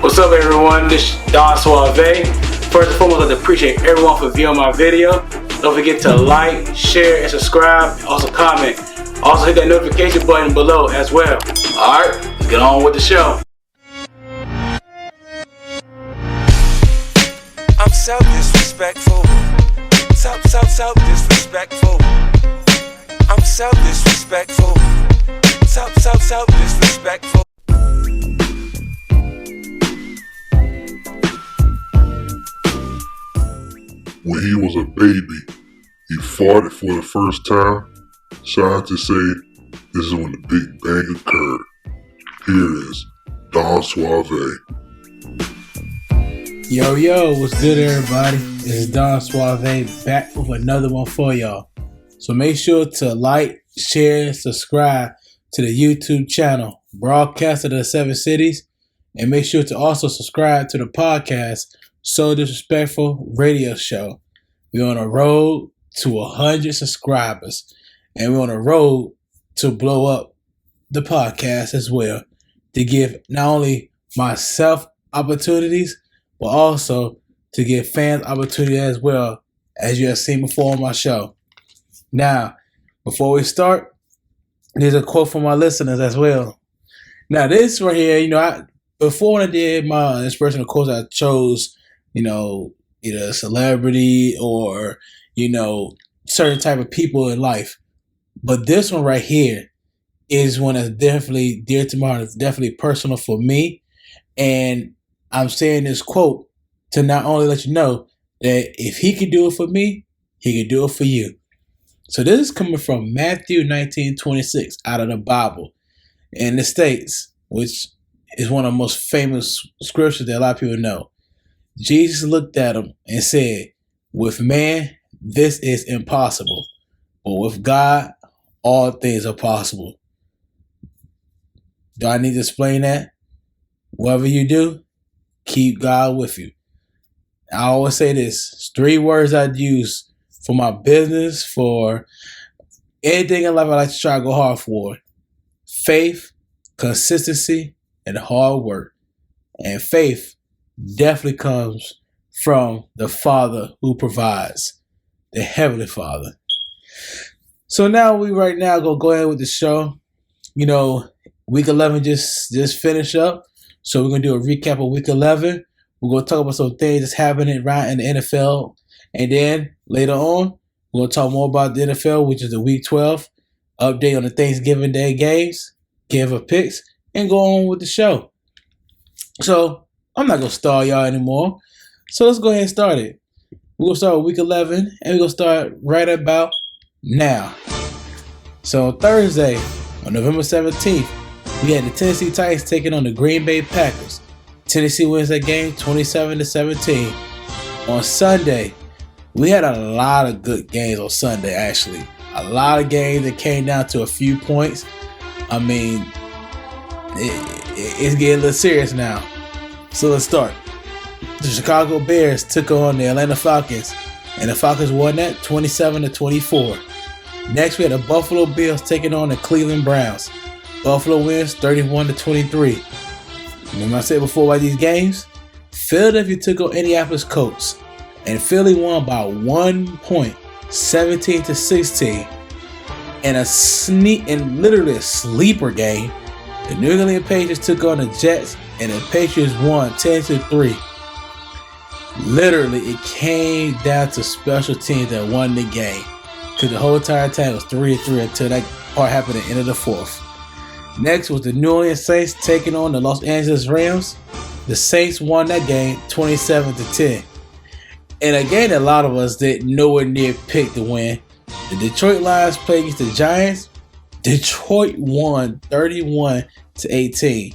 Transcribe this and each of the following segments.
What's up, everyone? This is Don Suave. First and foremost, I'd like to appreciate everyone for viewing my video. Don't forget to like, share, and subscribe. Also comment. Also hit that notification button below as well. Alright, let's get on with the show. I'm so disrespectful. So disrespectful. I'm so disrespectful. So disrespectful. When he was a baby, he farted for the first time. Scientists say this is when the Big Bang occurred. Here is Don Suave. Yo, what's good, everybody? This is Don Suave back with another one for y'all. So make sure to like, share, subscribe to the YouTube channel, Broadcaster of the Seven Cities, and make sure to also subscribe to the podcast, So Disrespectful Radio Show. We're on a road to 100 subscribers, and we're on a road to blow up the podcast as well, to give not only myself opportunities, but also to give fans opportunity as well, as you have seen before on my show. Now, before we start, there's a quote from my listeners as well. Now, this right here, before when I did my inspirational quotes, I chose, either a celebrity or, certain type of people in life. But this one right here is one that's definitely dear to my heart. It's definitely personal for me. And I'm saying this quote to not only let you know that if he can do it for me, he can do it for you. So this is coming from Matthew 19:26 out of the Bible. And it states, which is one of the most famous scriptures that a lot of people know. Jesus looked at him and said, "With man, this is impossible, but with God, all things are possible." Do I need to explain that? Whatever you do, keep God with you. I always say this. It's 3 words I'd use for my business, for anything in life I like to try to go hard for. Faith, consistency, and hard work. And faith definitely comes from the Father who provides, the Heavenly Father. So now we right now go ahead with the show. Week 11 just finished up. So we're going to do a recap of Week 11. We're going to talk about some things that's happening right in the NFL. And then later on, we're going to talk more about the NFL, which is the Week 12. Update on the Thanksgiving Day games. Give our picks. And go on with the show. So I'm not going to stall y'all anymore. So let's go ahead and start it. We're going to start with Week 11. And we're going to start right about now. So Thursday, on November 17th, we had the Tennessee Titans taking on the Green Bay Packers. Tennessee wins that game 27-17. On Sunday, we had a lot of good games on Sunday, actually. A lot of games that came down to a few points. I mean, it's getting a little serious now. So let's start. The Chicago Bears took on the Atlanta Falcons, and the Falcons won that 27-24. Next, we had the Buffalo Bills taking on the Cleveland Browns. Buffalo wins 31-23. Remember I said before about these games? Philadelphia took on Indianapolis Colts, and Philly won by 1 point, 17-16. And literally a sleeper game, the New England Patriots took on the Jets, and the Patriots won 10-3. Literally, it came down to special teams that won the game, because the whole entire time it was 3-3 until that part happened at the end of the fourth. Next was the New Orleans Saints taking on the Los Angeles Rams. The Saints won that game 27-10. And again, a lot of us didn't nowhere near pick to win. The Detroit Lions played against the Giants. Detroit won 31-18.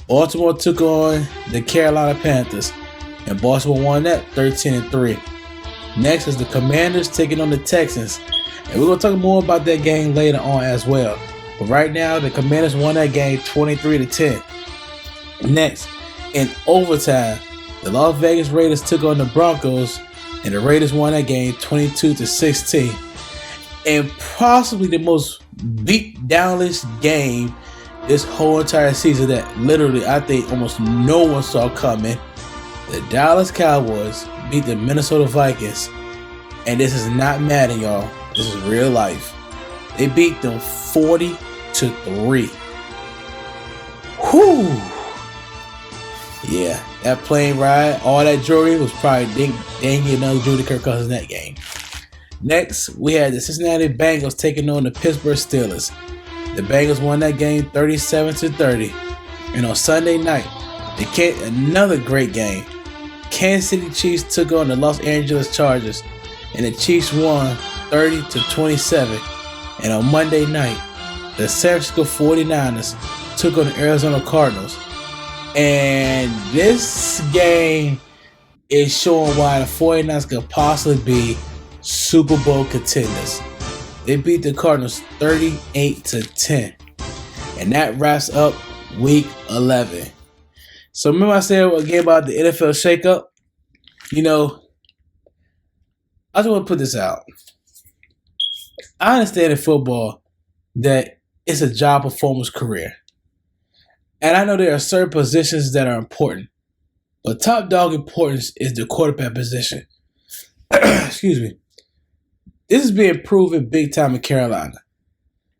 Baltimore took on the Carolina Panthers, and Baltimore won that 13-3. Next is the Commanders taking on the Texans, and we're going to talk more about that game later on as well. But right now, the Commanders won that game 23-10. Next, in overtime, the Las Vegas Raiders took on the Broncos, and the Raiders won that game 22-16. And possibly the most beat downless game this whole entire season that literally I think almost no one saw coming. The Dallas Cowboys beat the Minnesota Vikings, and this is not Madden, y'all. This is real life. They beat them 40-3. Whew. Yeah, that plane ride, all that jewelry was probably dang another jewelry to Kirk Cousins in that game. Next, we had the Cincinnati Bengals taking on the Pittsburgh Steelers. The Bengals won that game 37-30. And on Sunday night, another great game. Kansas City Chiefs took on the Los Angeles Chargers, and the Chiefs won 30-27. And on Monday night, the San Francisco 49ers took on the Arizona Cardinals. And this game is showing why the 49ers could possibly be Super Bowl contenders. They beat the Cardinals 38-10. And that wraps up week 11. So remember I said again about the NFL shakeup? You know, I just want to put this out. I understand in football that it's a job performance career. And I know there are certain positions that are important. But top dog importance is the quarterback position. Excuse me. This is being proven big time in Carolina.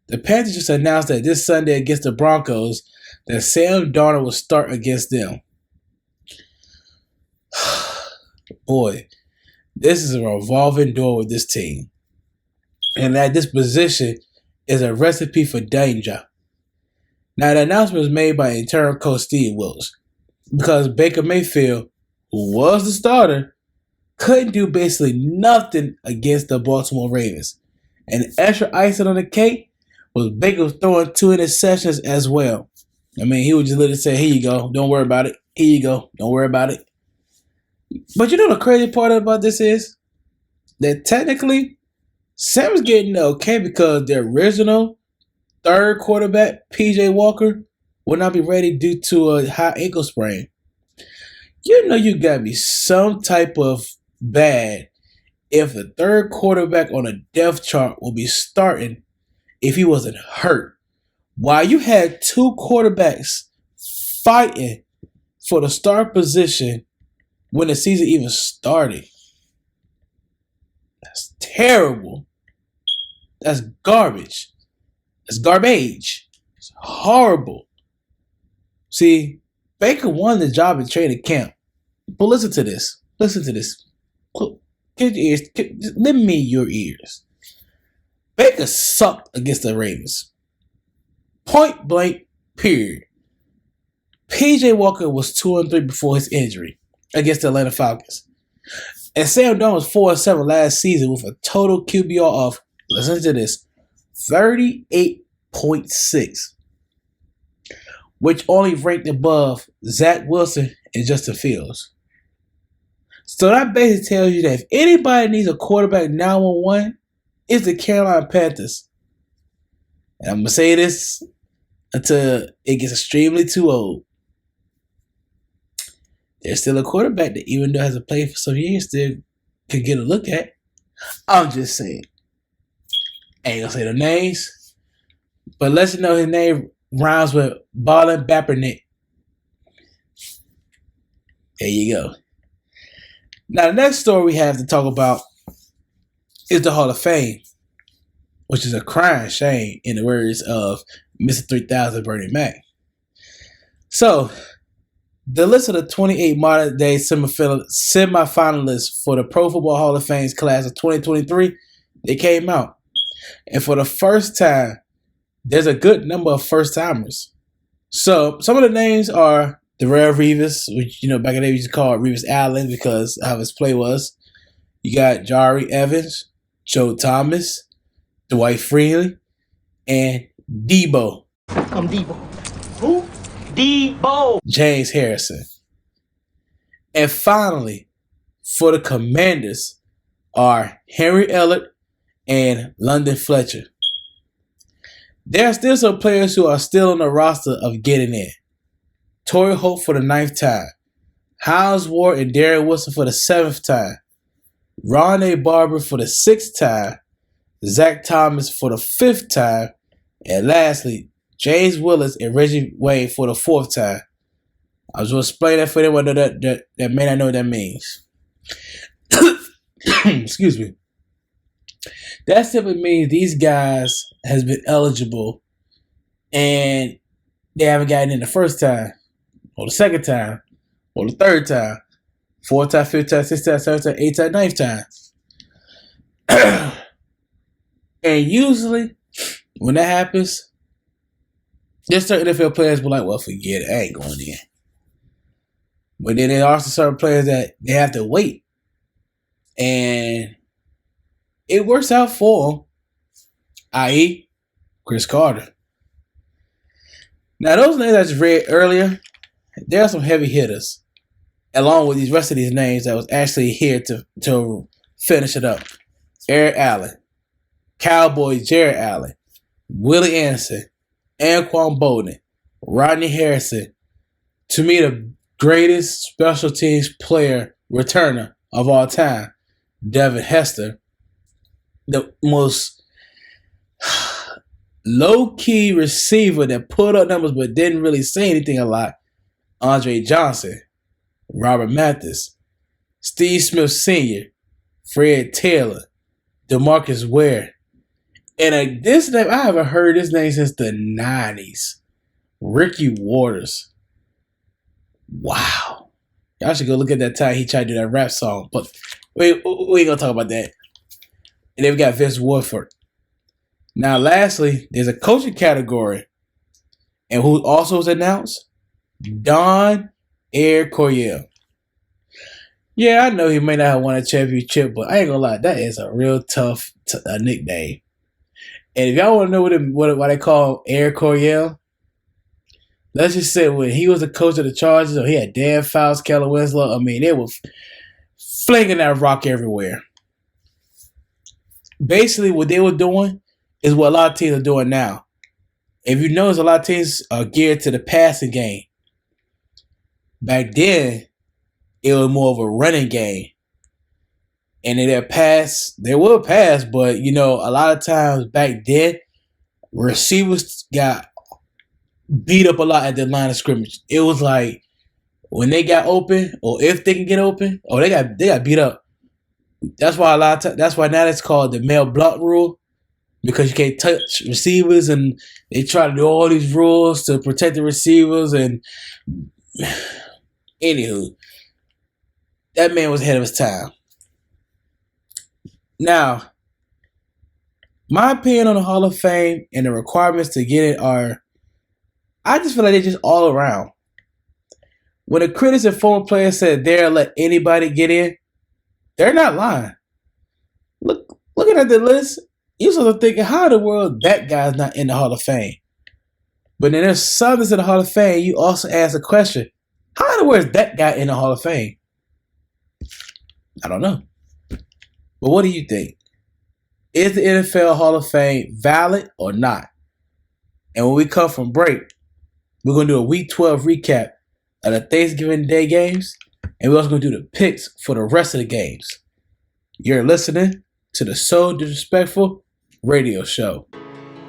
The Panthers just announced that this Sunday against the Broncos that Sam Darnold will start against them. Boy, this is a revolving door with this team. And that this position is a recipe for danger. Now, the announcement was made by interim coach Steve Wilks because Baker Mayfield, who was the starter, couldn't do basically nothing against the Baltimore Ravens. And extra icing on the cake was Baker throwing 2 interceptions as well. I mean, he would just literally say, here you go, don't worry about it. Here you go, don't worry about it. But you know the crazy part about this is that technically Sam's getting okay because the original third quarterback, P.J. Walker, will not be ready due to a high ankle sprain. You know you got to be some type of bad if the third quarterback on a depth chart will be starting if he wasn't hurt. While you had 2 quarterbacks fighting for the start position when the season even started. That's terrible. That's garbage. It's garbage. It's horrible. See, Baker won the job in training camp. But listen to this. Listen to this. Get your ears. Lend me your ears. Baker sucked against the Ravens. Point blank, period. P.J. Walker was 2-3 before his injury against the Atlanta Falcons. And Sam Darnold was 4-7 last season with a total QBR of, listen to this, 38.6, which only ranked above Zach Wilson and Justin Fields. So that basically tells you that if anybody needs a quarterback 911, it's the Carolina Panthers. And I'm going to say this until it gets extremely too old. There's still a quarterback that even though hasn't played for some years still could get a look at. I'm just saying. Ain't gonna say the names. But let's know his name rhymes with Ballin' Bappernick. There you go. Now the next story we have to talk about is the Hall of Fame, which is a crying shame in the words of Mr. 3000 Bernie Mac. So, the list of the 28 modern-day semifinalists for the Pro Football Hall of Fame's class of 2023, they came out. And for the first time, there's a good number of first-timers. So, some of the names are Darrelle Revis, which, back in the day we used to call Revis Allen because of how his play was. You got Jari Evans, Joe Thomas, Dwight Freeney, and Debo. I'm Debo. Who? Debo. James Harrison. And finally, for the Commanders are Henry Ellert and London Fletcher. There are still some players who are still on the roster of getting in. Torrey Holt for the 9th time. Hines Ward and Darren Wilson for the 7th time. Ron A. Barber for the 6th time. Zach Thomas for the 5th time. And lastly, James Willis and Reggie Wayne for the fourth time. I was going to explain that for anyone that may not know what that means. Excuse me. That simply means these guys has been eligible and they haven't gotten in the first time, or the second time, or the third time, fourth time, fifth time, sixth time, seventh time, eighth time, ninth time. And usually, when that happens, there's certain NFL players be like, well, forget it, I ain't going in. But then there are certain players that they have to wait. And it works out for them, i.e., Chris Carter. Now, those names I just read earlier, there are some heavy hitters, along with these rest of these names that was actually here to finish it up. Eric Allen, Cowboys Jared Allen, Willie Anderson, Anquan Bolden, Rodney Harrison. To me, the greatest special teams player returner of all time, Devin Hester. The most low-key receiver that put up numbers but didn't really say anything a lot, Andre Johnson, Robert Mathis, Steve Smith Sr., Fred Taylor, DeMarcus Ware. And this name, I haven't heard this name since the 90s. Ricky Waters. Wow. Y'all should go look at that time he tried to do that rap song. But we ain't going to talk about that. And then we got Vince Wilfork. Now, lastly, there's a coaching category. And who also was announced? Don Air Coryell. Yeah, I know he may not have won a championship, but I ain't gonna lie, that is a real tough nickname. And if y'all want to know what they call Air Coryell, let's just say when he was the coach of the Chargers, or he had Dan Fouts, Keller Winslow, I mean, they were flinging that rock everywhere. Basically, what they were doing is what a lot of teams are doing now. If you notice, a lot of teams are geared to the passing game. Back then, it was more of a running game. And they will pass, but, a lot of times back then, receivers got beat up a lot at the line of scrimmage. It was like when they got open, or if they can get open, they got beat up. That's why that's why now it's called the Mel Blount rule, because you can't touch receivers, and they try to do all these rules to protect the receivers. And anywho, that man was ahead of his time. Now, my opinion on the Hall of Fame and the requirements to get it are, I just feel like they're just all around. When the critics and former players said they'll let anybody get in, they're not lying. Looking at the list, you're sort of thinking, how in the world that guy's not in the Hall of Fame? But then there's some that's in the Hall of Fame, you also ask the question, how in the world is that guy in the Hall of Fame? I don't know. But what do you think? Is the NFL Hall of Fame valid or not? And when we come from break, we're going to do a Week 12 recap of the Thanksgiving Day games, and we're also going to do the picks for the rest of the games. You're listening to the So Disrespectful Radio Show.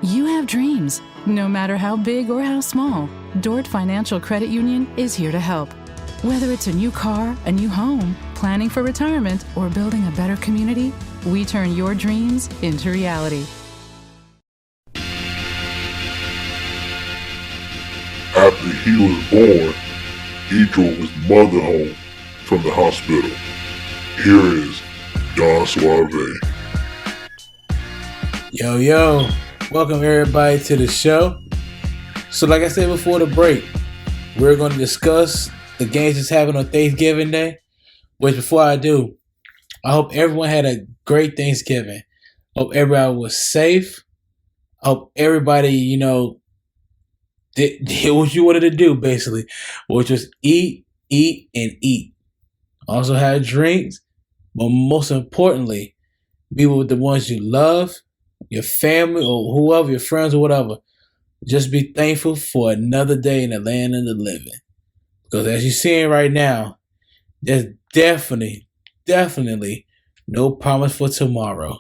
You have dreams, no matter how big or how small. Dort Financial Credit Union is here to help. Whether it's a new car, a new home, planning for retirement, or building a better community, we turn your dreams into reality. After he was born, he drove his mother home from the hospital. Here is Don Suave. Yo, welcome everybody to the show. So like I said before the break, we're going to discuss the games that's happening on Thanksgiving Day. Which before I do, I hope everyone had a great Thanksgiving. Hope everybody was safe. Hope everybody, did what you wanted to do, basically, which was eat, and eat. Also have drinks, but most importantly, be with the ones you love, your family, or whoever, your friends or whatever. Just be thankful for another day in the land of the living. Because as you're seeing right now, there's definitely no promise for tomorrow.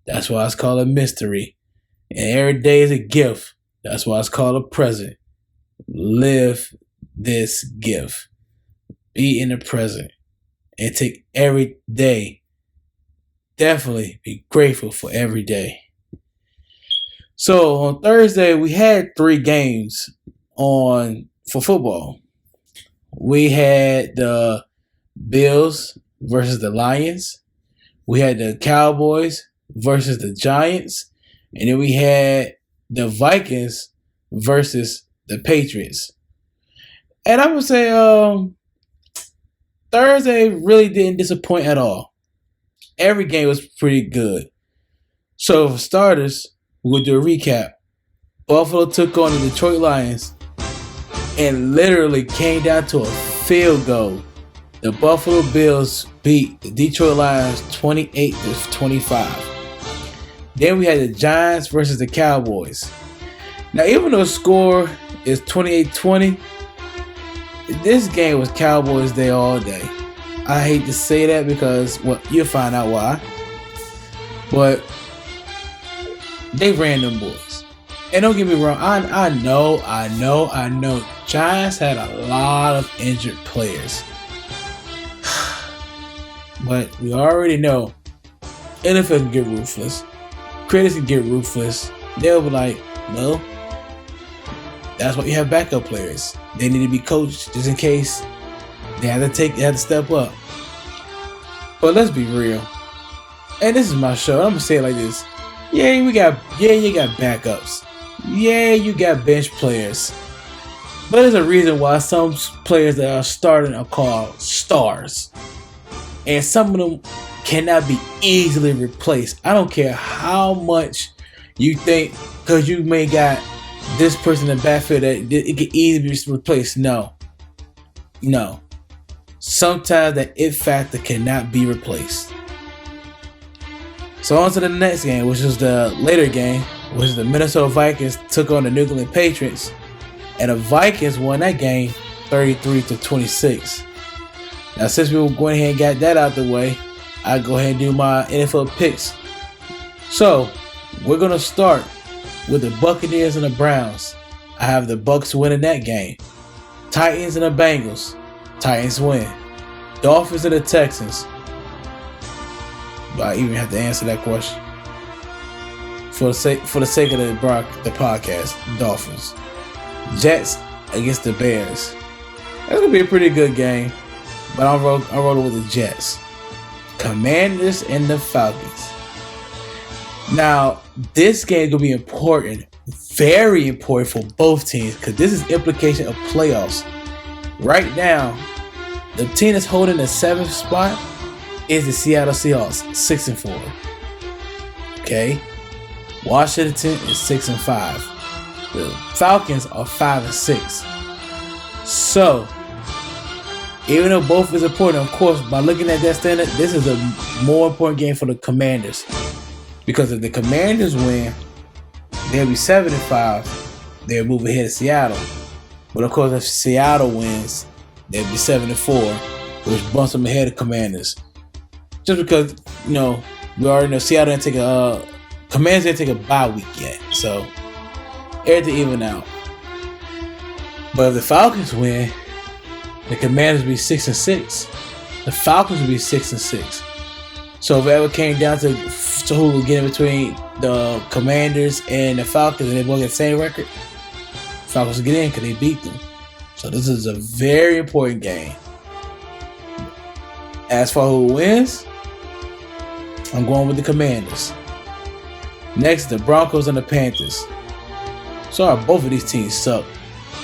That's why it's called a mystery. And every day is a gift That's why it's called a present. Live this gift. Be in the present and take every day. Definitely be grateful for every day. So on Thursday, we had 3 games for football. We had the Bills versus the Lions. We had the Cowboys versus the Giants. And then we had the Vikings versus the Patriots. And I would say Thursday really didn't disappoint at all. Every game was pretty good. So for starters, we'll do a recap. Buffalo took on the Detroit Lions and literally came down to a field goal. The Buffalo Bills beat the Detroit Lions 28-25. Then we had the Giants versus the Cowboys. Now, even though the score is 28-20, this game was Cowboys Day all day. I hate to say that because you'll find out why. But they ran them boys. And don't get me wrong, I know. Giants had a lot of injured players. But we already know NFL can get ruthless. Critics can get ruthless. They'll be like, no. That's why you have backup players. They need to be coached just in case they have to step up. But let's be real. And this is my show. I'm gonna say it like this. You got backups. Yeah, you got bench players. But there's a reason why some players that are starting are called stars. And some of them cannot be easily replaced. I don't care how much you think, because you may got this person in the backfield that it can easily be replaced. No. Sometimes that it factor cannot be replaced. So on to the next game, which is the later game, which is the Minnesota Vikings took on the New England Patriots. And the Vikings won that game 33-26. Now, since we were going ahead and got that out the way, I'll go ahead and do my NFL picks. So, we're going to start with the Buccaneers and the Browns. I have the Bucs winning that game. Titans and the Bengals. Titans win. Dolphins and the Texans. Do I even have to answer that question? For the sake of the podcast, Dolphins. Jets against the Bears. That's going to be a pretty good game. But I'm rolling with the Jets. Commanders and the Falcons. Now, this game is going to be important. Very important for both teams. Because this is implication of playoffs. Right now, the team that's holding the 7th spot is the Seattle Seahawks, 6-4. Okay? Washington is 6-5. The Falcons are 5-6. So, even though both is important, of course, by looking at that standard, this is a more important game for the Commanders. Because if the Commanders win, they'll be 7-5. They'll move ahead of Seattle. But of course, if Seattle wins, they'll be 7-4, which bumps them ahead of Commanders. Just because, we already know Seattle didn't take Commanders didn't take a bye week yet. So, everything even out. But if the Falcons win, the Commanders will be 6-6. The Falcons will be 6-6. So if it ever came down to who will get in between the Commanders and the Falcons and they both get the same record, Falcons will get in because they beat them. So this is a very important game. As for who wins, I'm going with the Commanders. Next, the Broncos and the Panthers. Sorry, both of these teams suck.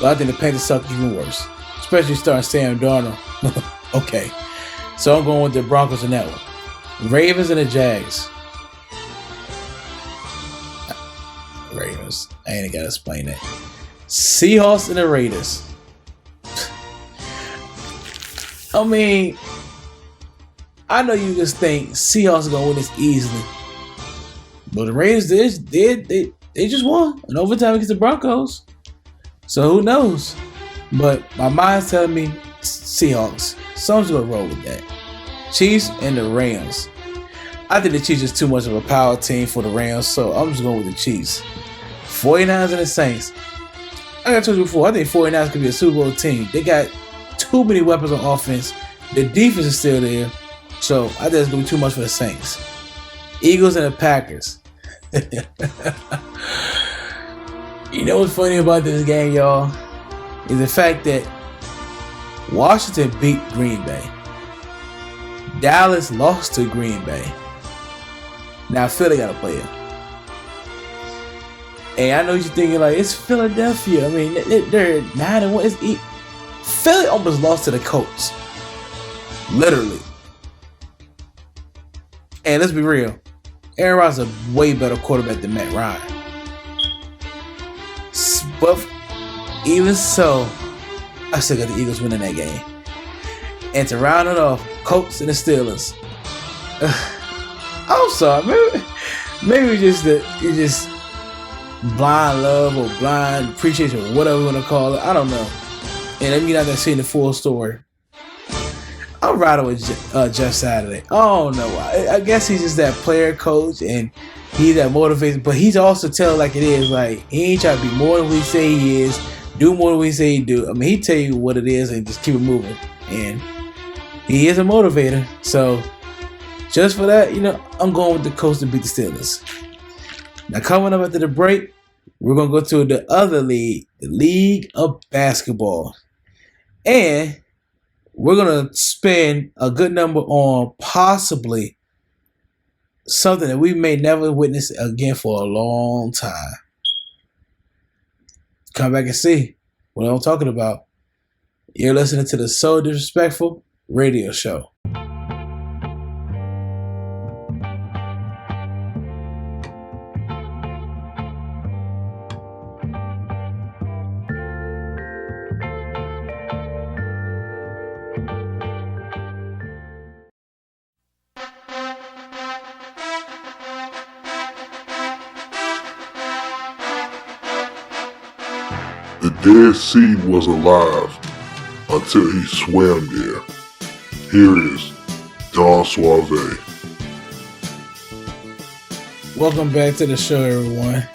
But I think the Panthers suck even worse. Especially starting Sam Darnold. Okay. So I'm going with the Broncos in that one. Ravens and the Jags. Ravens. I ain't got to explain that. Seahawks and the Raiders. I mean, I know you just think Seahawks are going to win this easily. But the Raiders, they just won in overtime against the Broncos. So who knows? But my mind's telling me Seahawks. So I'm just going to roll with that. Chiefs and the Rams. I think the Chiefs is too much of a power team for the Rams, so I'm just going with the Chiefs. 49ers and the Saints. I got told you before, I think 49ers could be a Super Bowl team. They got too many weapons on offense. The defense is still there. So I think it's going to be too much for the Saints. Eagles and the Packers. You know what's funny about this game, y'all? Is the fact that Washington beat Green Bay. Dallas lost to Green Bay. Now Philly got to play it. And I know you're thinking like, it's Philadelphia. I mean, they're 9-1. Philly almost lost to the Colts. Literally. And let's be real. Aaron Rodgers is a way better quarterback than Matt Ryan. But even so, I still got the Eagles winning that game. And to round it off, Colts and the Steelers. I'm sorry, maybe it's just blind love or blind appreciation or whatever you want to call it. I don't know. And let me not have seen the full story. I'm riding with Jeff Saturday. Oh no, I guess he's just that player coach and he's that motivated, but he's also telling like it is. Like he ain't trying to be more than what he say he is, do more than what he say he do. I mean, he tell you what it is and just keep it moving. And he is a motivator. So just for that, I'm going with the Colts to beat the Steelers. Now coming up after the break, we're gonna go to the other league, the League of Basketball, and we're going to spend a good number on possibly something that we may never witness again for a long time. Come back and see what I'm talking about. You're listening to the So Disrespectful radio show. The Dead Sea was alive until he swam there. Here is Don Suave. Welcome back to the show, everyone.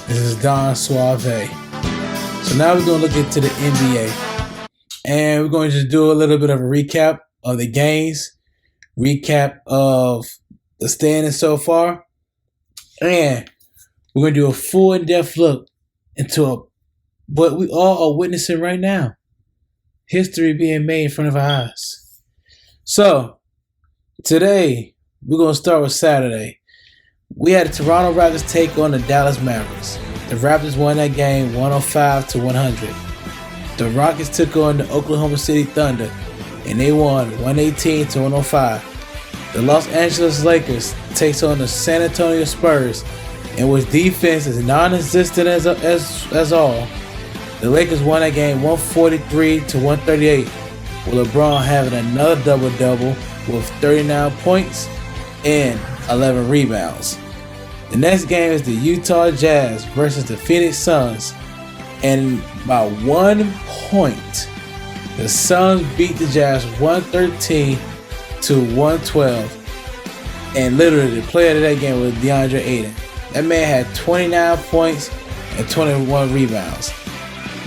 This is Don Suave. So now we're going to look into the NBA. And we're going to just do a little bit of a recap of the games, recap of the standings so far, and we're going to do a full in-depth look into what we all are witnessing right now. History being made in front of our eyes. So, today, we're going to start with Saturday. We had the Toronto Raptors take on the Dallas Mavericks. The Raptors won that game 105-100. The Rockets took on the Oklahoma City Thunder, and they won 118-105. The Los Angeles Lakers takes on the San Antonio Spurs, and with defense as non-existent as all, the Lakers won that game 143-138, with LeBron having another double-double with 39 points and 11 rebounds. The next game is the Utah Jazz versus the Phoenix Suns, and by 1 point, the Suns beat the Jazz 113-112, and literally the player of that game was DeAndre Ayton. That man had 29 points and 21 rebounds.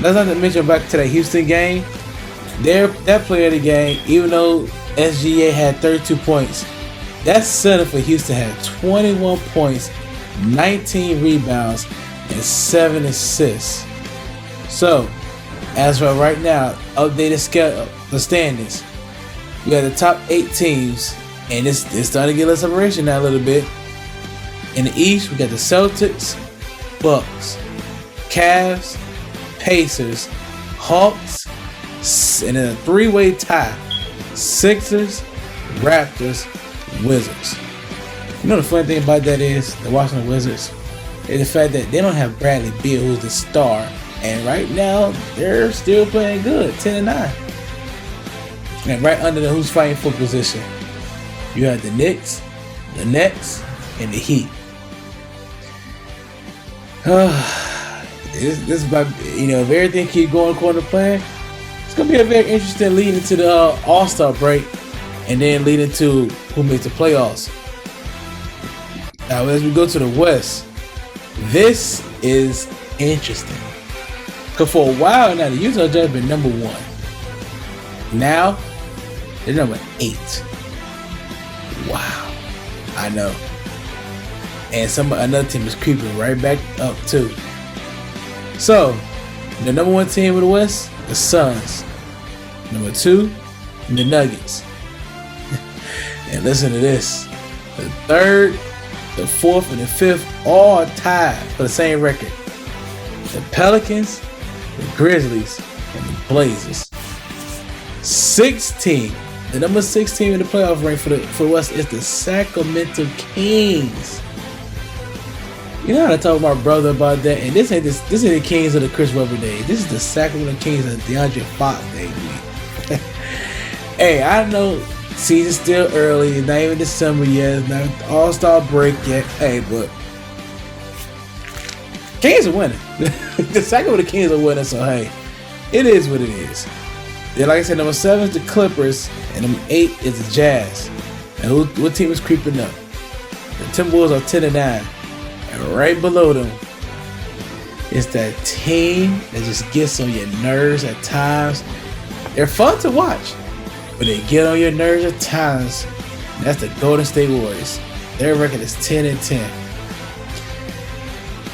Let's not mention back to that Houston game. That player of the game, even though SGA had 32 points, that center for Houston had 21 points, 19 rebounds, and 7 assists. So, as for right now, updated schedule, the standings. We got the top 8 teams, and it's starting to get less separation now a little bit. In the East, we got the Celtics, Bucks, Cavs, Pacers, Hawks, and then a 3-way tie: Sixers, Raptors, Wizards. You know the funny thing about that is the Washington Wizards is the fact that they don't have Bradley Beal, who's the star, and right now they're still playing good, 10-9. And right under the who's fighting for position, you have the Knicks, the Nets, and the Heat. This is about, if everything keep going according to plan, it's gonna be a very interesting lead into the All-Star break, and then lead into who makes the playoffs. Now, as we go to the West, this is interesting. Because for a while now, the Utah Jazz been number 1. Now, they're number 8. Wow. I know. And another team is creeping right back up too. So, the number 1 team of the West, the Suns. Number 2, the Nuggets. And listen to this. The 3rd, the 4th, and the 5th all tied for the same record. The Pelicans, the Grizzlies, and the Blazers. 16. The number 6 team in the playoff rank for the West is the Sacramento Kings. You know how I talk to my brother about that, and this ain't the Kings of the Chris Webber days. This is the Sacramento Kings of DeAndre Fox days. Hey, I know season's still early, it's not even December yet, it's not All-Star break yet. Hey, but Kings are winning. The Sacramento Kings are winning, so hey, it is what it is. Then, like I said, number 7 is the Clippers, and number 8 is the Jazz. And what team is creeping up? The Timberwolves are 10-9. And right below them is that team that just gets on your nerves at times. They're fun to watch, but they get on your nerves at times. And that's the Golden State Warriors. Their record is 10-10.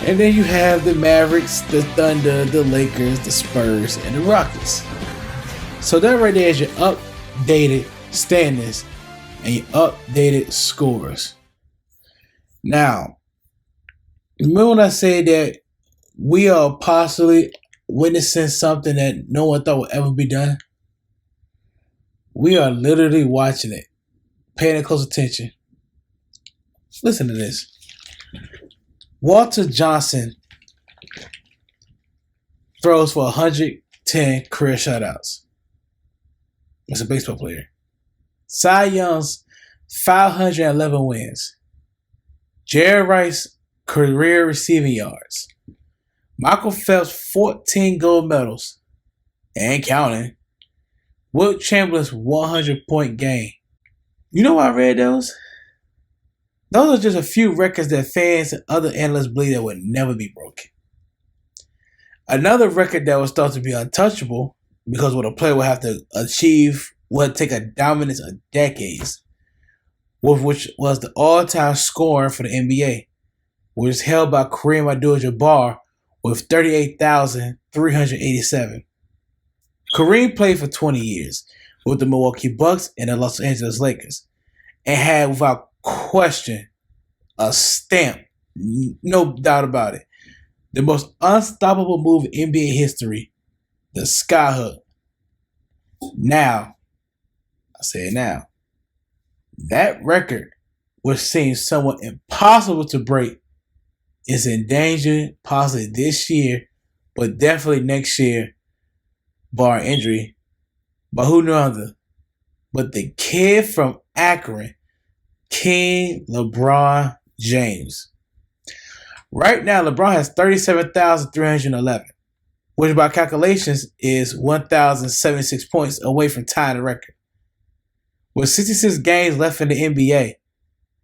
And then you have the Mavericks, the Thunder, the Lakers, the Spurs, and the Rockets. So that right there is your updated standings and your updated scores. Now, remember when I said that we are possibly witnessing something that no one thought would ever be done? We are literally watching it, paying close attention. Listen to this. Walter Johnson throws for 110 career shutouts. That's a baseball player. Cy Young's 511 wins. Jerry Rice career receiving yards. Michael Phelps 14 gold medals and counting. Wilt Chamberlain's 100-point game. You know why I read those? Those are just a few records that fans and other analysts believe that would never be broken. Another record that was thought to be untouchable because what a player would have to achieve would take a dominance of decades, which was the all-time scoring for the NBA, which is held by Kareem Abdul-Jabbar with 38,387. Kareem played for 20 years with the Milwaukee Bucks and the Los Angeles Lakers and had, without question, a stamp, no doubt about it, the most unstoppable move in NBA history, the skyhook. Now, I say it now, that record, which seems somewhat impossible to break, is in danger possibly this year, but definitely next year, bar injury. But who knows? But the kid from Akron, King LeBron James. Right now, LeBron has 37,311, which by calculations is 1,076 points away from tying the record. With 66 games left in the NBA,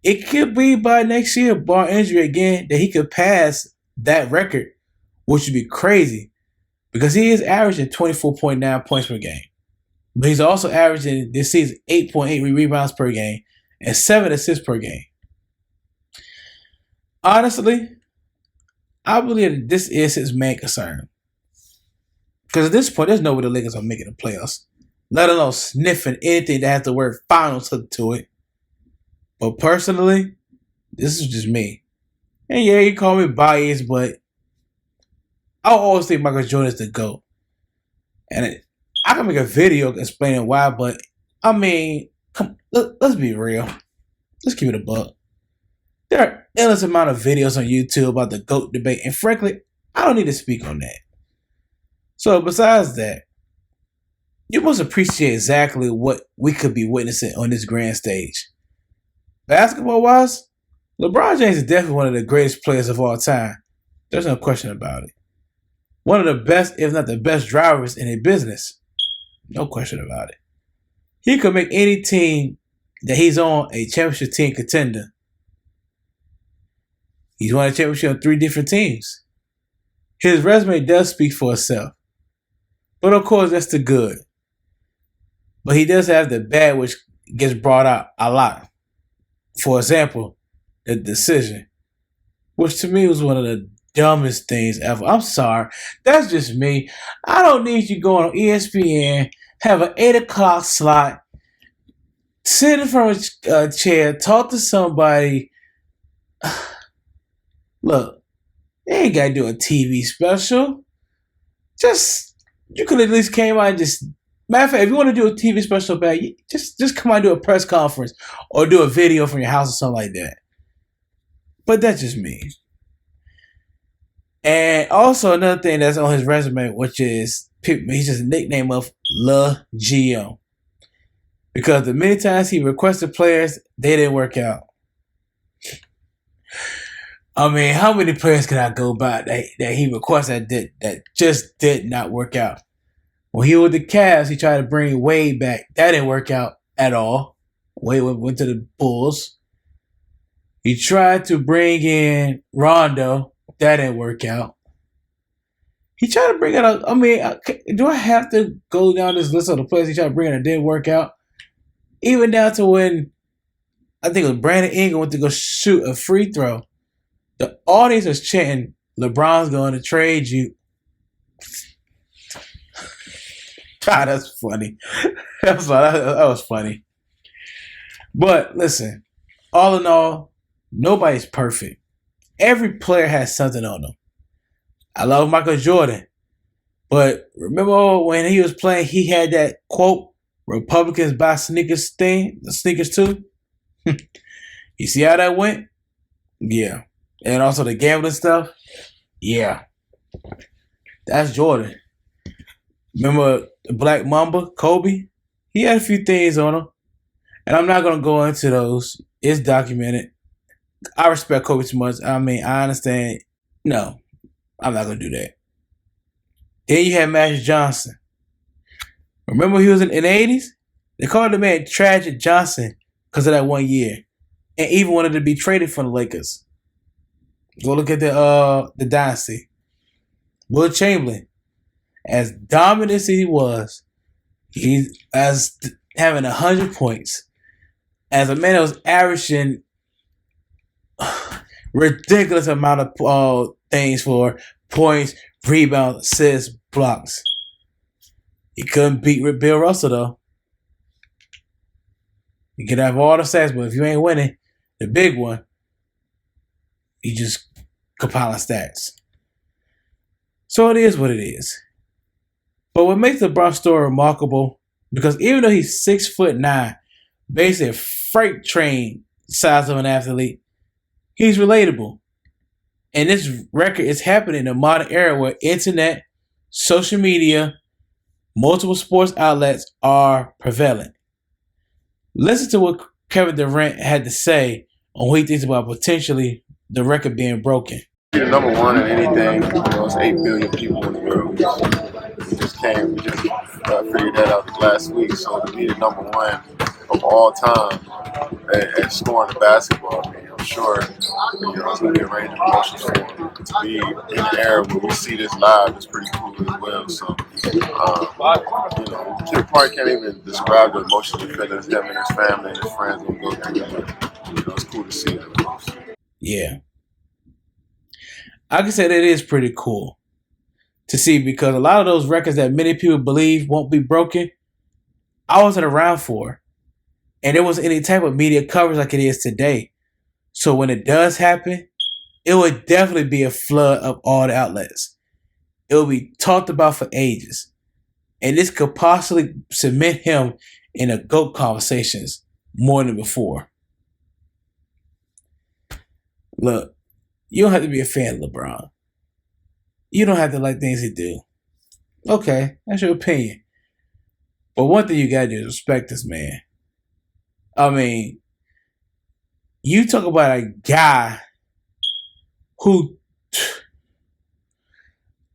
it could be by next year, bar injury again, that he could pass that record, which would be crazy because he is averaging 24.9 points per game. But he's also averaging this season 8.8 rebounds per game and 7 assists per game. Honestly, I believe that this is his main concern. Because at this point, there's no way the Lakers are making the playoffs, let alone sniffing anything that has the word finals hooked to it. But personally, this is just me. And yeah, you call me biased, but I'll always think Michael Jordan is the GOAT. And I can make a video explaining why, but I mean, let's be real. Let's keep it a buck. There are endless amount of videos on YouTube about the GOAT debate, and frankly, I don't need to speak on that. So besides that, you must appreciate exactly what we could be witnessing on this grand stage. Basketball-wise, LeBron James is definitely one of the greatest players of all time. There's no question about it. One of the best, if not the best drivers in a business. No question about it. He could make any team that he's on a championship team contender. He's won a championship on 3 different teams. his resume does speak for itself. But of course, that's the good. But he does have the bad, which gets brought out a lot. For example, the decision, which to me was one of the dumbest things ever. I'm sorry. That's just me. I don't need you going on ESPN, have an 8 o'clock slot, sit in front of a chair, talk to somebody. Look, they ain't got to do a TV special. You could at least came out and just, matter of fact, if you want to do a TV special about it, just come out and do a press conference or do a video from your house or something like that. But that's just me. And also another thing that's on his resume, which is he's just a nickname of La Gio. Because the many times he requested players, they didn't work out. I mean, how many players can I go by that he requested that just did not work out? When he was with the Cavs, he tried to bring Wade back. That didn't work out at all. Wade went to the Bulls. He tried to bring in Rondo. That didn't work out. He tried to bring in do I have to go down this list of the players he tried to bring in that didn't work out? Even down to when I think it was Brandon Ingram went to go shoot a free throw. The audience was chanting, LeBron's going to trade you. God, that's funny. That was funny. But listen, all in all, nobody's perfect. Every player has something on them. I love Michael Jordan. But remember when he was playing, he had that quote, Republicans buy sneakers thing, the sneakers too? You see how that went? Yeah. And also the gambling stuff? Yeah. That's Jordan. Remember the Black Mamba, Kobe? He had a few things on him. And I'm not going to go into those. It's documented. I respect Kobe too much. I mean, I understand. No, I'm not going to do that. Then you had Magic Johnson. Remember he was in the 80s? They called the man Tragic Johnson because of that 1 year. And even wanted to be traded from the Lakers. Go look at the dynasty. Will Chamberlain, as dominant as he was, he's as having 100 points, as a man that was averaging ridiculous amount of things for points, rebounds, assists, blocks. He couldn't beat Bill Russell though. You can have all the stats, but if you ain't winning the big one, you just compiling stats. So it is what it is. But what makes the LeBron story remarkable, because even though he's 6'9", basically a freight train size of an athlete, he's relatable. And this record is happening in a modern era where internet, social media, multiple sports outlets are prevalent. Listen to what Kevin Durant had to say on what he thinks about potentially the record being broken. Be the number one in anything. It's 8 billion people in the world. We just figured that out last week. So to be the number one of all time at scoring the basketball, I mean, I'm sure it's going to be a range of emotions for him. To be in an era where we see this live is pretty cool as well. So, Kid probably can't even describe the emotions and feelings him and his family and his friends will go through. But, it's cool to see them. Yeah. I can say that it is pretty cool to see, because a lot of those records that many people believe won't be broken, I wasn't around for. And there wasn't any type of media coverage like it is today. So when it does happen, it would definitely be a flood of all the outlets. It will be talked about for ages. And this could possibly cement him in the GOAT conversations more than before. Look, you don't have to be a fan of LeBron. You don't have to like things he do. Okay, that's your opinion. But one thing you gotta do is respect this man. I mean, you talk about a guy who,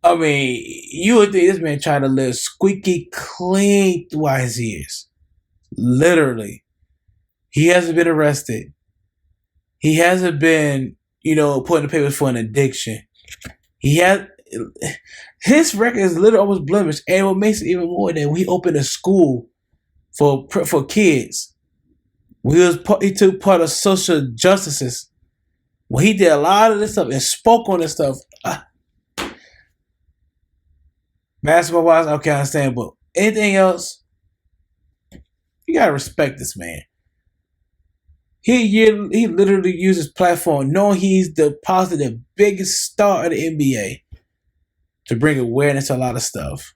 I mean, you would think this man trying to live squeaky clean throughout his years. Literally. He hasn't been arrested. He hasn't been, put in the papers for an addiction. He has, his record is literally almost blemished. And what makes it even more that we opened a school for kids. He took part of social justices. Well, he did a lot of this stuff and spoke on this stuff. Basketball wise, okay, I understand, but anything else, you gotta respect this man. He literally used his platform, knowing he's possibly the biggest star of the NBA, to bring awareness to a lot of stuff,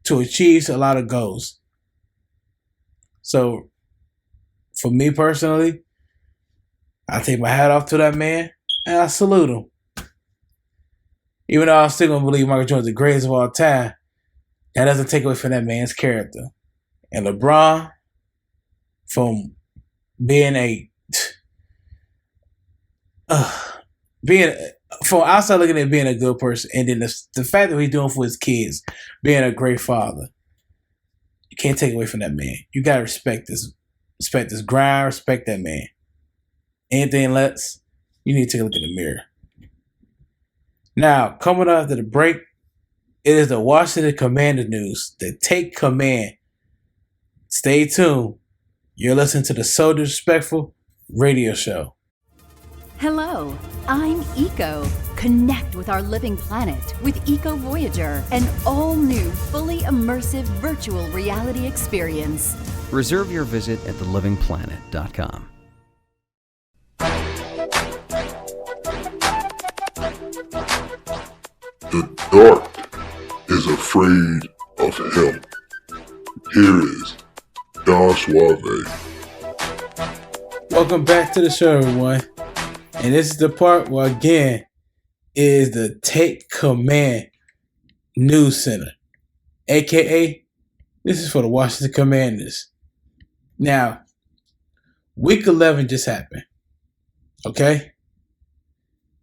to achieve a lot of goals. So, for me personally, I take my hat off to that man and I salute him. Even though I'm still gonna believe Michael Jordan's the greatest of all time, that doesn't take away from that man's character. And LeBron, from being from outside looking at being a good person, and then the fact that he's doing for his kids, being a great father, you can't take away from that man. You gotta respect this grind, respect that man. Anything less, you need to take a look in the mirror. Now, coming up after the break, it is the Washington Commanders news. They take command. Stay tuned. You're listening to the So Disrespectful radio show. Hello, I'm Eco. Connect with our living planet with Eco Voyager, an all-new, fully immersive virtual reality experience. Reserve your visit at thelivingplanet.com. The dark is afraid of him. Here is Don Suave. Welcome back to the show, everyone. And this is the part where, again, is the Take Command News Center. AKA, this is for the Washington Commanders. Now, week 11 just happened. Okay?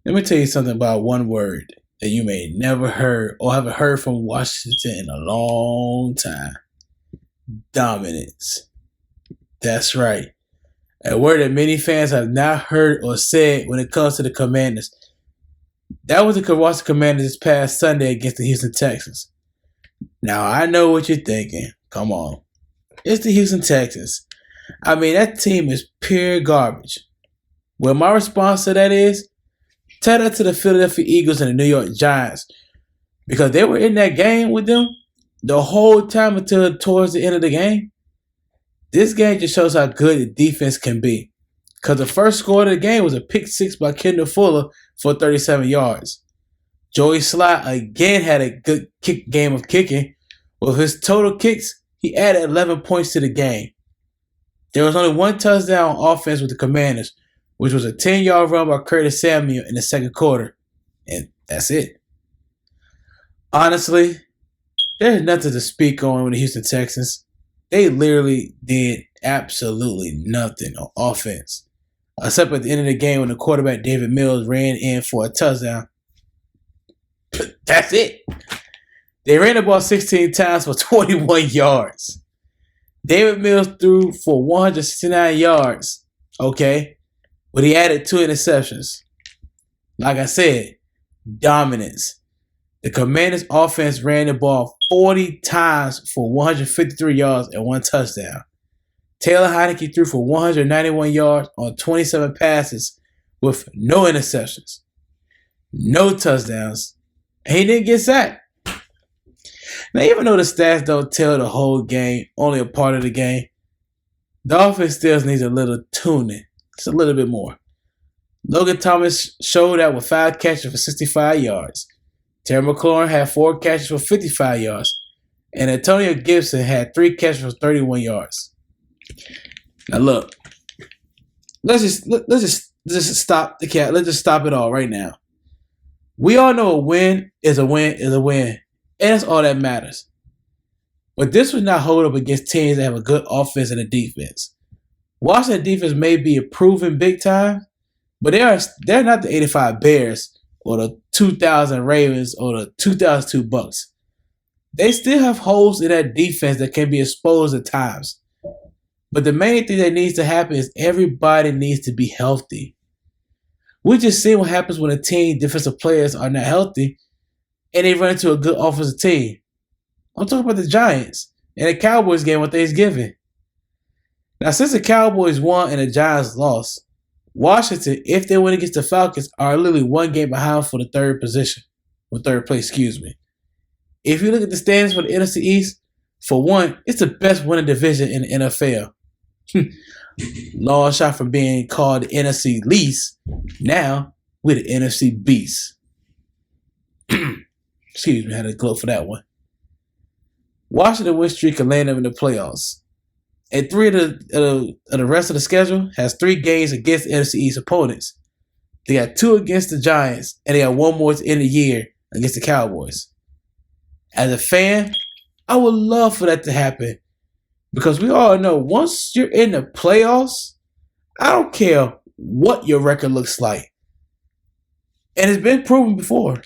Let me tell you something about one word that you may never heard or haven't heard from Washington in a long time. Dominance. That's right. A word that many fans have not heard or said when it comes to the Commanders. That was the Washington Commanders this past Sunday against the Houston Texans. Now, I know what you're thinking. Come on. It's the Houston Texans. I mean, that team is pure garbage. Well, my response to that is, tell that to the Philadelphia Eagles and the New York Giants, because they were in that game with them the whole time until towards the end of the game. This game just shows how good the defense can be, because the first score of the game was a pick six by Kendall Fuller for 37 yards. Joey Slye again had a good game of kicking. With his total kicks, he added 11 points to the game. There was only one touchdown on offense with the Commanders, which was a 10-yard run by Curtis Samuel in the second quarter. And that's it. Honestly, there's nothing to speak on with the Houston Texans. They literally did absolutely nothing on offense, except at the end of the game when the quarterback David Mills ran in for a touchdown. That's it. They ran the ball 16 times for 21 yards. David Mills threw for 169 yards, okay? But he added 2 interceptions. Like I said, dominance. The Commanders' offense ran the ball 40 times for 153 yards and 1 touchdown. Taylor Heineke threw for 191 yards on 27 passes with no interceptions, no touchdowns, and he didn't get sacked. Now, even though the stats don't tell the whole game, only a part of the game, the offense still needs a little tuning. Just a little bit more. Logan Thomas showed out with 5 catches for 65 yards. Terry McLaurin had 4 catches for 55 yards. And Antonio Gibson had 3 catches for 31 yards. Now look, let's just stop the cat. Let's just stop it all right now. We all know a win is a win is a win. And that's all that matters. But this was not hold up against teams that have a good offense and a defense. Washington defense may be improving big time, but they're not the 85 Bears or the 2000 Ravens or the 2002 Bucks. They still have holes in that defense that can be exposed at times. But the main thing that needs to happen is everybody needs to be healthy. We just see what happens when a team defensive players are not healthy. and they run into a good offensive team. I'm talking about the Giants and the Cowboys game on Thanksgiving. Now, since the Cowboys won and the Giants lost, Washington, if they win against the Falcons, are literally one game behind for the third place, If you look at the standings for the NFC East, for one, it's the best winning division in the NFL. Long shot from being called the NFC least. Now, we're the NFC beast. Excuse me, I had to gloat for that one. Washington win streak can land them in the playoffs. And 3 of the rest of the schedule has 3 games against NFC East opponents. They got 2 against the Giants, and they got 1 more to end the year against the Cowboys. As a fan, I would love for that to happen because we all know once you're in the playoffs, I don't care what your record looks like. And it's been proven before.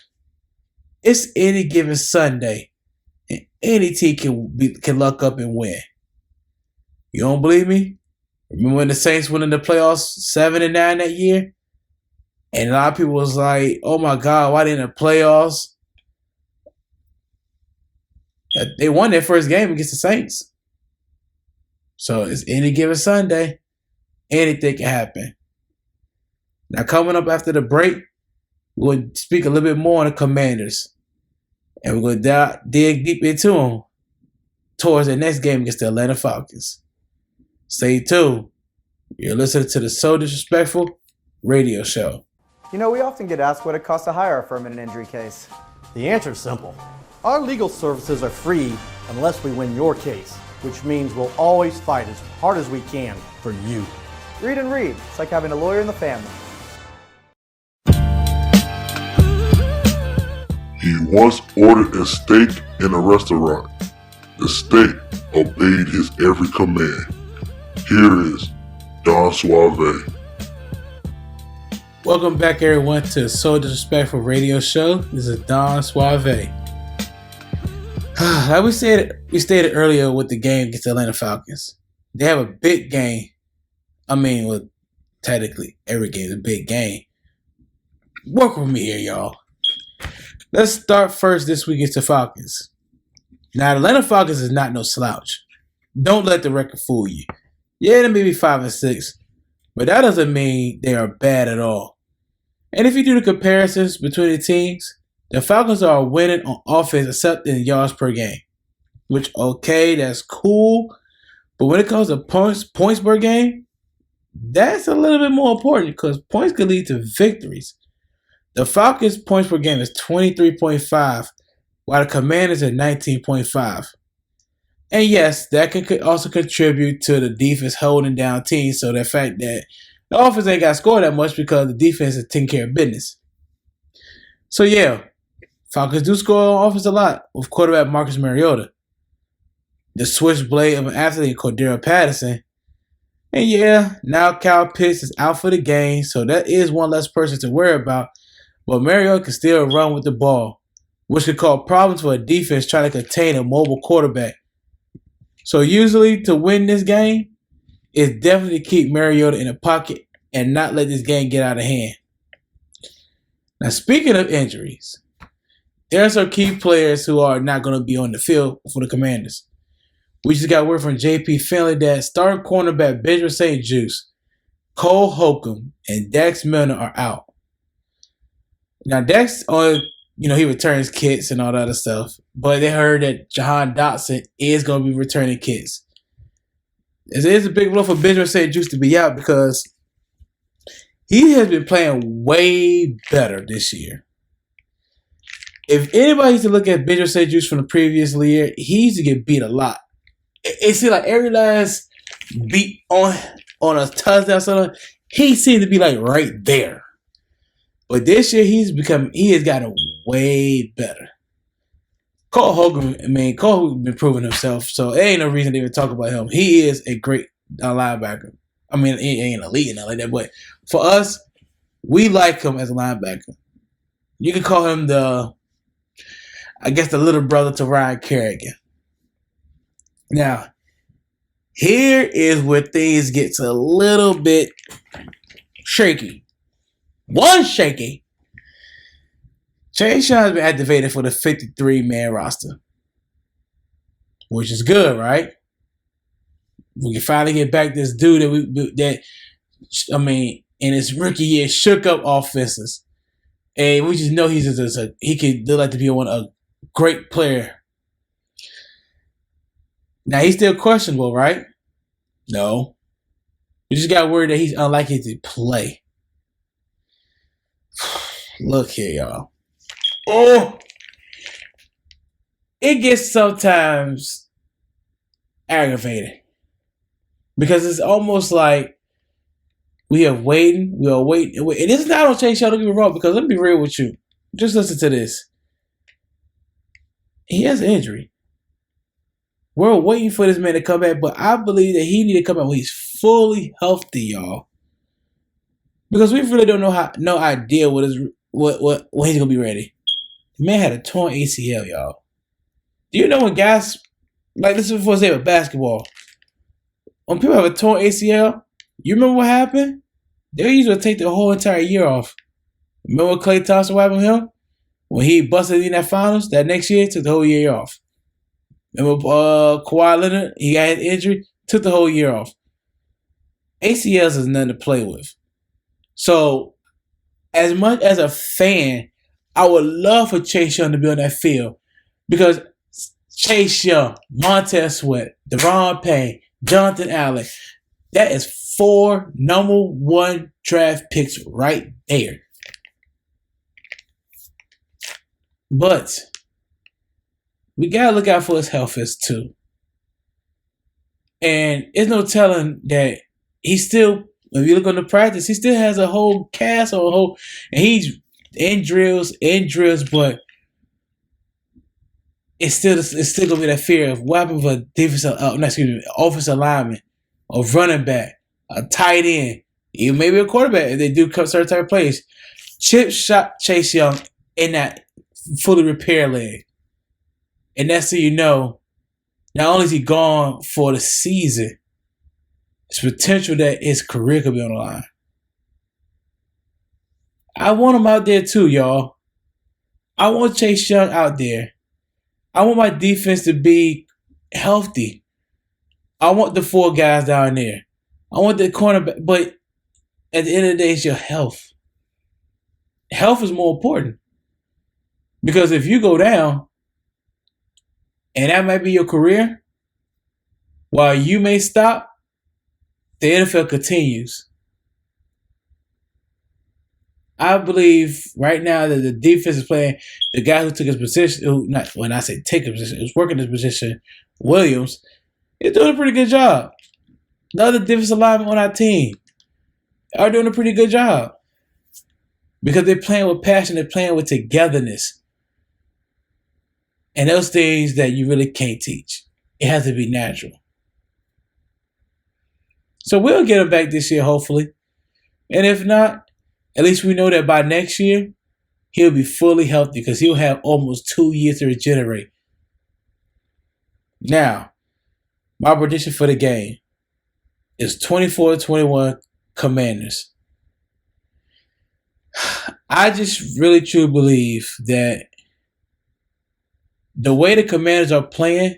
It's any given Sunday, and any team can luck up and win. You don't believe me? Remember when the Saints went in the playoffs 7-9 that year? And a lot of people was like, oh my God, why they in the playoffs? They won their first game against the Saints. So it's any given Sunday, anything can happen. Now coming up after the break, we'll speak a little bit more on the Commanders. And we're going to dig deep into them towards the next game against the Atlanta Falcons. Stay tuned. You're listening to the So Disrespectful radio show. You know, we often get asked what it costs to hire a firm in an injury case. The answer is simple. Our legal services are free unless we win your case, which means we'll always fight as hard as we can for you. Read and read. It's like having a lawyer in the family. He once ordered a steak in a restaurant. The steak obeyed his every command. Here is Don Suave. Welcome back, everyone, to the So Disrespectful radio show. This is Don Suave. Like we stated earlier with the game against the Atlanta Falcons. They have a big game. I mean, well, technically, every game is a big game. Work with me here, y'all. Let's start first this week against the Falcons. Now, the Atlanta Falcons is not no slouch. Don't let the record fool you. Yeah, they may be 5-6, but that doesn't mean they are bad at all. And if you do the comparisons between the teams, the Falcons are winning on offense except in yards per game. Which, okay, that's cool. But when it comes to points per game, that's a little bit more important because points can lead to victories. The Falcons' points per game is 23.5, while the Commanders are 19.5. And yes, that can also contribute to the defense holding down teams. So the fact that the offense ain't got scored that much because the defense is taking care of business. So yeah, Falcons do score on offense a lot with quarterback Marcus Mariota, the switchblade of an athlete Cordero Patterson. And yeah, now Kyle Pitts is out for the game, so that is one less person to worry about. But Mariota can still run with the ball, which could cause problems for a defense trying to contain a mobile quarterback. So usually to win this game is definitely to keep Mariota in the pocket and not let this game get out of hand. Now, speaking of injuries, there are some key players who are not going to be on the field for the Commanders. We just got word from JP Finley that starting cornerback Benjamin St-Juste, Cole Holcomb, and Dax Milner are out. Now, Dax, he returns kits and all that other stuff, but they heard that Jahan Dotson is going to be returning kits. It is a big blow for Benjamin St-Juste to be out because he has been playing way better this year. If anybody used to look at Benjamin St-Juste from the previous year, he used to get beat a lot. It seemed like every last beat on a touchdown, something, he seemed to be like right there. But this year he has gotten way better. Cole Hogan been proving himself, so there ain't no reason to even talk about him. He is a great linebacker. I mean, he ain't elite and nothing like that, but for us, we like him as a linebacker. You can call him the little brother to Ryan Kerrigan. Now, here is where things gets a little bit shaky. One shaky. Chase Young has been activated for the 53-man roster, which is good, right? We can finally get back this dude in his rookie year shook up offenses, and we just know he could look like to be a great player. Now he's still questionable, right? No, we just got word that he's unlikely to play. Look here, y'all. Oh, it gets sometimes aggravating because it's almost like we are waiting. And this is not on Chase Young, don't get me wrong, because let me be real with you. Just listen to this. He has an injury. We're waiting for this man to come back, but I believe that he need to come back when he's fully healthy, y'all. Because we really don't know no idea when he's gonna be ready. The man had a torn ACL, y'all. Do you know when guys, like this is before say with basketball, when people have a torn ACL, you remember what happened? They usually take the whole entire year off. Remember what Klay Thompson happened with him? When he busted in that finals, that next year, took the whole year off. Remember Kawhi Leonard, he got an injury, took the whole year off. ACLs is nothing to play with. So, as much as a fan, I would love for Chase Young to be on that field because Chase Young, Montez Sweat, Deron Payne, Jonathan Allen, that is 4 number 1 draft picks right there. But we gotta look out for his health too. And there's no telling that he still, if you look on the practice, he still has a whole cast or and he's in drills, but it's still gonna be that fear of what happened for offensive lineman, or running back, a tight end, even maybe a quarterback if they do certain type of plays. Chip shot Chase Young in that fully repaired leg. And that's so you know, not only is he gone for the season, it's potential that his career could be on the line. I want him out there too, y'all. I want Chase Young out there. I want my defense to be healthy. I want the 4 guys down there. I want the cornerback. But at the end of the day, it's your health. Health is more important. Because if you go down, and that might be your career, while you may stop, the NFL continues. I believe right now that the defense is playing, the guy who took his position, when I say take his position, who's working his position, Williams, is doing a pretty good job. The other defensive linemen on our team are doing a pretty good job. Because they're playing with passion, they're playing with togetherness. And those things that you really can't teach. It has to be natural. So we'll get him back this year, hopefully. And if not, at least we know that by next year, he'll be fully healthy because he'll have almost 2 years to regenerate. Now, my prediction for the game is 24-21 Commanders. I just really truly believe that the way the Commanders are playing,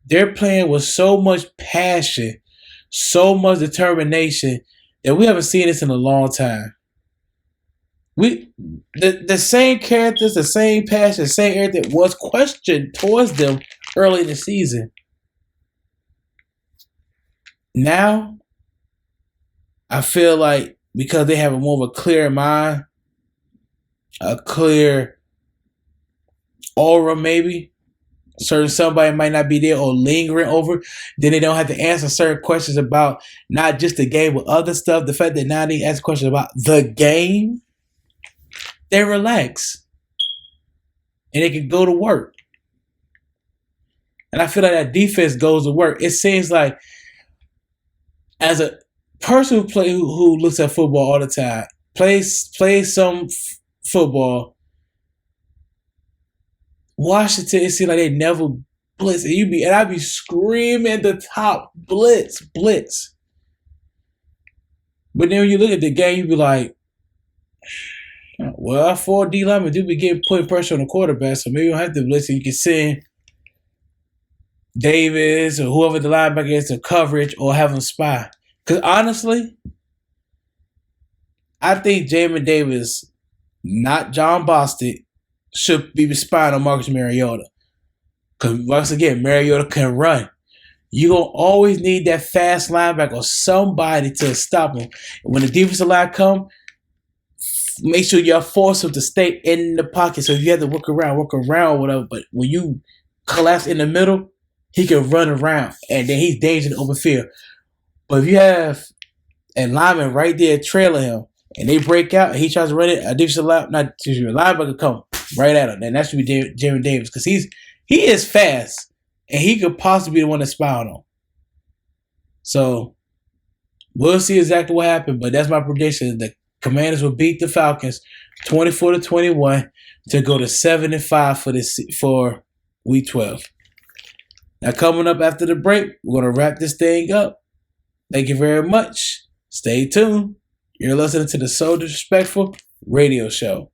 they're playing with so much passion, so much determination that we haven't seen this in a long time. The same characters, the same passion, the same everything was questioned towards them early in the season. Now, I feel like because they have a more of a clear mind, a clear aura maybe, certain somebody might not be there or lingering over, then they don't have to answer certain questions about not just the game but other stuff. The fact that now they ask questions about the game, they relax and they can go to work. And I feel like that defense goes to work. It seems like as a person who looks at football all the time, plays some football, Washington, it seems like they never blitz. And I'd be screaming at the top, blitz. But then when you look at the game, you be like, Well, our 4D linemen do be putting pressure on the quarterback, so maybe you don't have to blitz. You can send Davis or whoever the linebacker is to coverage or have him spy. Because honestly, I think Jamin Davis, not John Bostic, should be spying on Marcus Mariota. Because once again, Mariota can run. You're going to always need that fast linebacker or somebody to stop him. When the defensive line comes, make sure you force him to stay in the pocket. So if you have to work around, whatever. But when you collapse in the middle, he can run around, and then he's dangerous in the open field. But if you have a lineman right there trailing him, and they break out, and he tries to run it, a defensive linebacker come right at him. And that should be Jamin Davis, because he is fast, and he could possibly be the one to spy on him. So we'll see exactly what happened, but that's my prediction. The Commanders will beat the Falcons 24-21 to go to 7-5 for Week 12. Now, coming up after the break, we're going to wrap this thing up. Thank you very much. Stay tuned. You're listening to the So Disrespectful Radio Show.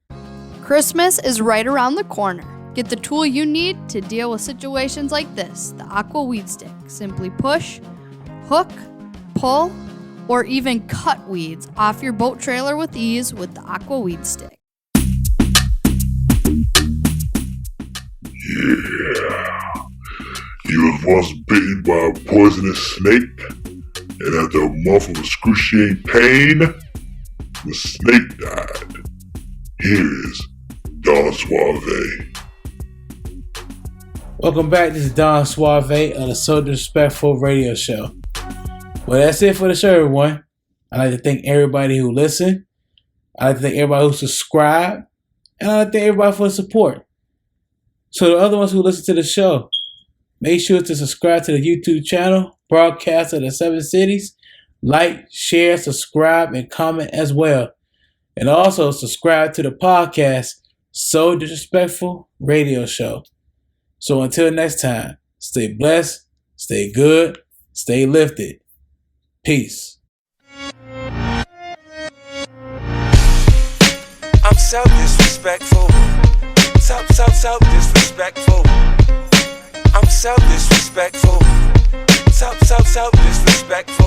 Christmas is right around the corner. Get the tool you need to deal with situations like this, the Aqua Weed Stick. Simply push, hook, pull, or even cut weeds off your boat trailer with ease with the Aqua Weed Stick. Yeah. You was once bitten by a poisonous snake, and after a month of excruciating pain, the snake died. Here is Don Suave. Welcome back. This is Don Suave of the So Disrespectful Radio Show. Well, that's it for the show, everyone. I'd like to thank everybody who listened. I'd like to thank everybody who subscribed. And I'd like to thank everybody for the support. So the other ones who listen to the show, make sure to subscribe to the YouTube channel, Broadcast of the Seven Cities. Like, share, subscribe, and comment as well. And also subscribe to the podcast, So Disrespectful Radio Show. So until next time, stay blessed, stay good, stay lifted. Peace. I'm so disrespectful. So disrespectful. I'm so disrespectful. So disrespectful.